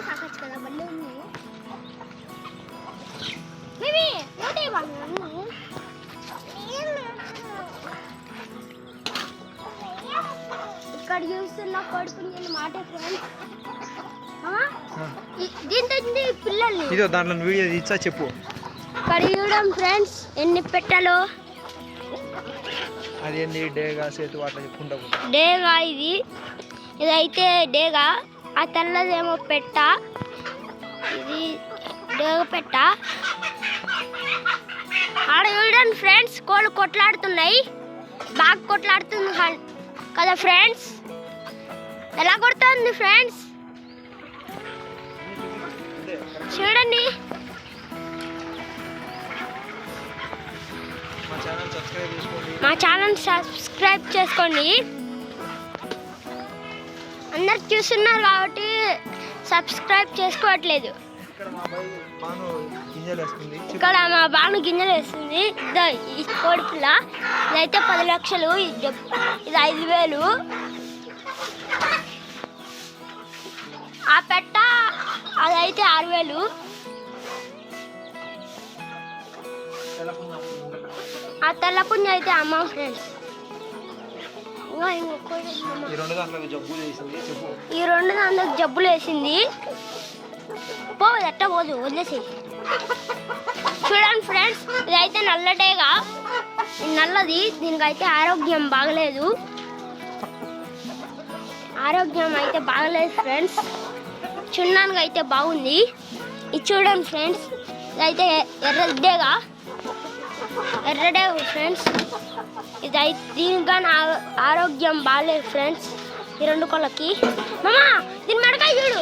సాకచ్చు కదా బల్లి ఉంది మేబీ నోటే బాగుంది ఇక్కడ చూస్తున్న కోడిపుంజుల మాట ఫ్రెండ్స్ దీంతో పిల్లల్ని ఇదో దాంట్లో వీడియో ఇచ్చా చెప్పు ఇక్కడ చూడడం ఫ్రెండ్స్ ఎన్ని పెట్టలో అది ఏంది డేగా సేతు అట్లా చెప్పుకుంటా డేగా ఇదైతే డేగా ఆ తెల్లదేమో పెట్ట ఇది డేగ పెట్ట ఆడ చూడండి ఫ్రెండ్స్ కోళ్ళు కొట్లాడుతున్నాయి బాగా కొట్లాడుతుంది కదా ఫ్రెండ్స్ ఎలా కొడుతుంది ఫ్రెండ్స్ చూడండి మా ఛానల్ సబ్స్క్రైబ్ చేసుకోండి అందరు చూస్తున్నారు కాబట్టి సబ్స్క్రైబ్ చేసుకోవట్లేదు ఇక్కడ మా బాను గింజలు వేస్తుంది ఈ కోడిపిల్ల ఇదైతే 10 లక్షలు ఇది 5,000 ఆ పెట్ట అదైతే 6,000 ఆ తెల్ల పుంజ అయితే అమ్మ ఫ్రెండ్స్ ఈ రెండు దాంట్లో జబ్బులు వేసింది పోదు ఎట్ట పోదు వదిలేసి చూడండి ఫ్రెండ్స్ ఇదైతే నల్లటేగా నల్లది దీనికైతే ఆరోగ్యం బాగలేదు ఫ్రెండ్స్ చూడడానికి అయితే బాగుంది ఇది చూడండి ఫ్రెండ్స్ ఇదైతే ఎర్రడేగా ఫ్రెండ్స్ ఇదైతే దీనికన్నా ఆరోగ్యం బాగలేదు ఫ్రెండ్స్ ఈ రెండు కోళ్ళకి మామా దీని మెడకాయ చూడు